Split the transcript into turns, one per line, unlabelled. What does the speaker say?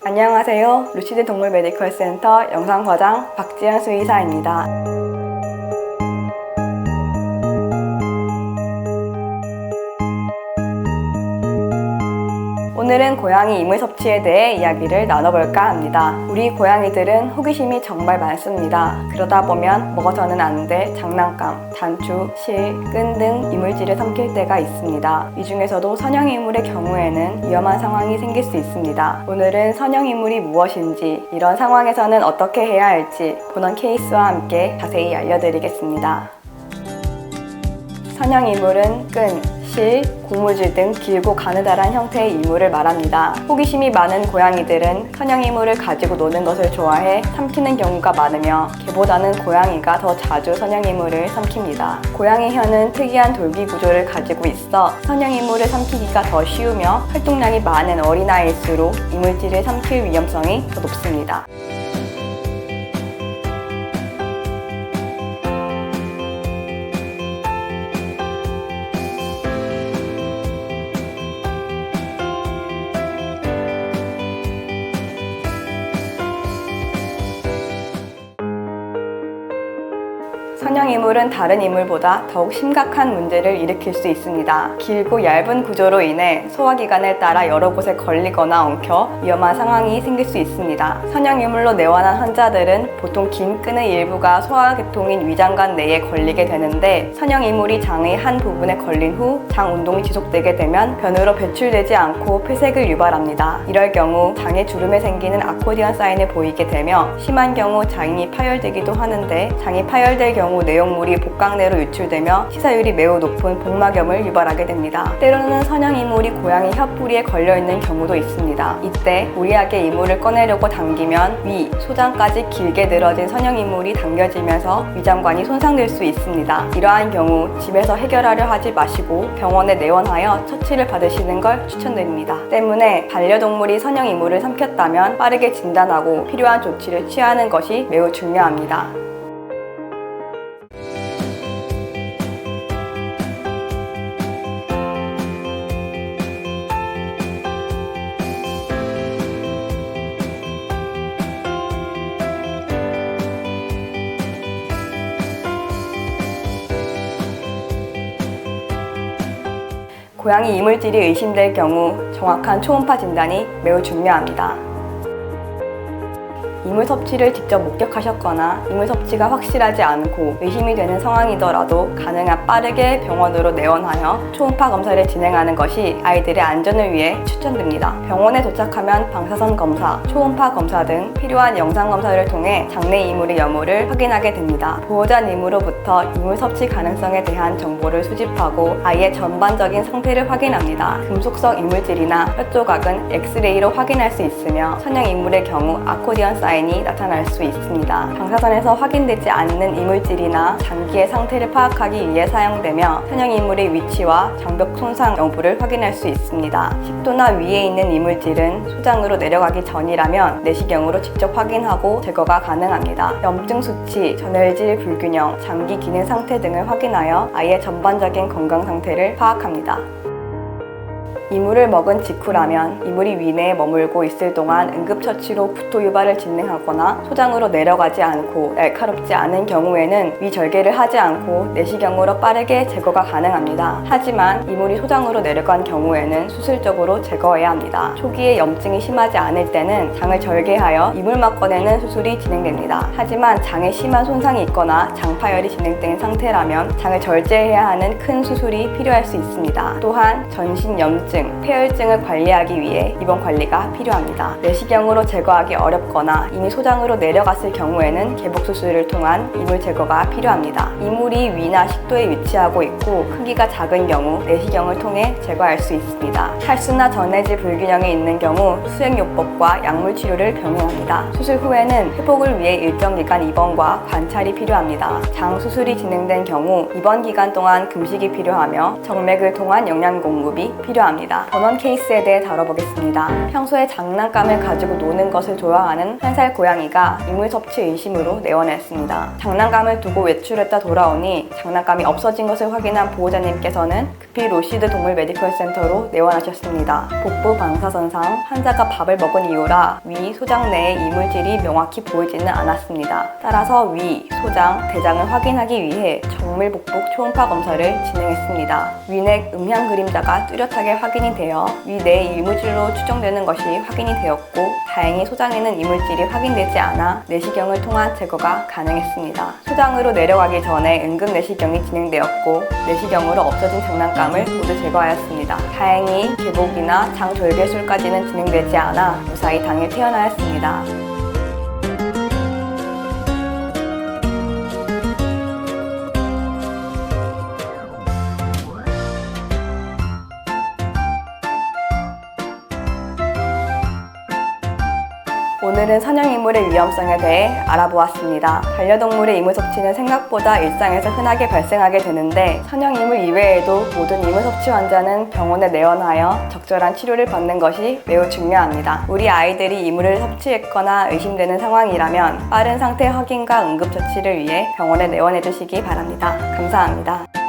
안녕하세요. 루시드 동물 메디컬 센터 영상과장 박지연 수의사입니다. 오늘은 고양이 이물 섭취에 대해 이야기를 나눠볼까 합니다. 우리 고양이들은 호기심이 정말 많습니다. 그러다 보면 먹어서는 안 될 장난감, 단추, 실, 끈 등 이물질을 삼킬 때가 있습니다. 이 중에서도 선형 이물의 경우에는 위험한 상황이 생길 수 있습니다. 오늘은 선형 이물이 무엇인지, 이런 상황에서는 어떻게 해야 할지 본원 케이스와 함께 자세히 알려드리겠습니다. 선형 이물은 끈, 실, 고무줄 등 길고 가느다란 형태의 이물을 말합니다. 호기심이 많은 고양이들은 선형 이물을 가지고 노는 것을 좋아해 삼키는 경우가 많으며 개보다는 고양이가 더 자주 선형 이물을 삼킵니다. 고양이 혀는 특이한 돌기 구조를 가지고 있어 선형 이물을 삼키기가 더 쉬우며 활동량이 많은 어린아이일수록 이물질을 삼킬 위험성이 더 높습니다. 선형 이물은 다른 이물보다 더욱 심각한 문제를 일으킬 수 있습니다. 길고 얇은 구조로 인해 소화기관을 따라 여러 곳에 걸리거나 엉켜 위험한 상황이 생길 수 있습니다. 선형 이물로 내원한 환자들은 보통 긴 끈의 일부가 소화계통인 위장관 내에 걸리게 되는데, 선형 이물이 장의 한 부분에 걸린 후 장 운동이 지속되게 되면 변으로 배출되지 않고 폐색을 유발합니다. 이럴 경우 장의 주름에 생기는 아코디언 사인을 보이게 되며 심한 경우 장이 파열되기도 하는데, 장이 파열될 경우 내용물이 복강내로 유출되며 치사율이 매우 높은 복막염을 유발하게 됩니다. 때로는 선형 이물이 고양이 혀뿌리에 걸려있는 경우도 있습니다. 이때 무리하게 이물을 꺼내려고 당기면 위, 소장까지 길게 늘어진 선형 이물이 당겨지면서 위장관이 손상될 수 있습니다. 이러한 경우 집에서 해결하려 하지 마시고 병원에 내원하여 처치를 받으시는 걸 추천드립니다. 때문에 반려동물이 선형 이물을 삼켰다면 빠르게 진단하고 필요한 조치를 취하는 것이 매우 중요합니다. 고양이 이물질이 의심될 경우 정확한 초음파 진단이 매우 중요합니다. 이물 섭취를 직접 목격하셨거나 이물 섭취가 확실하지 않고 의심이 되는 상황이더라도 가능한 빠르게 병원으로 내원하여 초음파 검사를 진행하는 것이 아이들의 안전을 위해 추천됩니다. 병원에 도착하면 방사선 검사, 초음파 검사 등 필요한 영상 검사를 통해 장내 이물의 여부를 확인하게 됩니다. 보호자 님으로부터 이물 섭취 가능성에 대한 정보를 수집하고 아이의 전반적인 상태를 확인합니다. 금속성 이물질이나 뼈 조각은 엑스레이로 확인할 수 있으며 선형 이물의 경우 아코디언 사인이 나타날 수 있습니다. 방사선에서 확인되지 않는 이물질이나 장기의 상태를 파악하기 위해 사용되며 선형 이물의 위치와 장벽 손상 여부를 확인할 수 있습니다. 10도나 위에 있는 이물질은 소장으로 내려가기 전이라면 내시경으로 직접 확인하고 제거가 가능합니다. 염증 수치, 전혈질 불균형, 장기 기능 상태 등을 확인하여 아이의 전반적인 건강 상태를 파악합니다. 이물을 먹은 직후라면 이물이 위 내에 머물고 있을 동안 응급처치로 구토 유발을 진행하거나 소장으로 내려가지 않고 날카롭지 않은 경우에는 위 절개를 하지 않고 내시경으로 빠르게 제거가 가능합니다. 하지만 이물이 소장으로 내려간 경우에는 수술적으로 제거해야 합니다. 초기에 염증이 심하지 않을 때는 장을 절개하여 이물만 꺼내는 수술이 진행됩니다. 하지만 장에 심한 손상이 있거나 장파열이 진행된 상태라면 장을 절제해야 하는 큰 수술이 필요할 수 있습니다. 또한 전신 염증, 폐혈증을 관리하기 위해 입원 관리가 필요합니다. 내시경으로 제거하기 어렵거나 이미 소장으로 내려갔을 경우에는 개복 수술을 통한 이물 제거가 필요합니다. 이물이 위나 식도에 위치하고 있고 크기가 작은 경우 내시경을 통해 제거할 수 있습니다. 탈수나 전해질 불균형이 있는 경우 수액요법과 약물 치료를 병행합니다. 수술 후에는 회복을 위해 일정 기간 입원과 관찰이 필요합니다. 장 수술이 진행된 경우 입원 기간 동안 금식이 필요하며 정맥을 통한 영양 공급이 필요합니다. 반갑습니다. 본원 케이스에 대해 다뤄보겠습니다. 평소에 장난감을 가지고 노는 것을 좋아하는 1살 고양이가 이물 섭취 의심으로 내원했습니다. 장난감을 두고 외출했다 돌아오니 장난감이 없어진 것을 확인한 보호자님께서는 급히 로시드 동물 메디컬 센터로 내원하셨습니다. 복부 방사선상 환자가 밥을 먹은 이유라 위, 소장 내의 이물질이 명확히 보이지는 않았습니다. 따라서 위, 소장, 대장을 확인하기 위해 정밀 복부 초음파 검사를 진행했습니다. 위내 음향 그림자가 뚜렷하게 확인이 되어 위 내 이물질로 추정되는 것이 확인이 되었고 다행히 소장에는 이물질이 확인되지 않아 내시경을 통한 제거가 가능했습니다. 소장으로 내려가기 전에 응급 내시경이 진행되었고 내시경으로 없어진 장난감을 모두 제거하였습니다. 다행히 개복이나 장절개술까지는 진행되지 않아 무사히 당일 퇴원하였습니다. 오늘은 사냥이물의 위험성에 대해 알아보았습니다. 반려동물의 이물 섭취는 생각보다 일상에서 흔하게 발생하게 되는데 사냥이물 이외에도 모든 이물 섭취 환자는 병원에 내원하여 적절한 치료를 받는 것이 매우 중요합니다. 우리 아이들이 이물을 섭취했거나 의심되는 상황이라면 빠른 상태 확인과 응급처치를 위해 병원에 내원해 주시기 바랍니다. 감사합니다.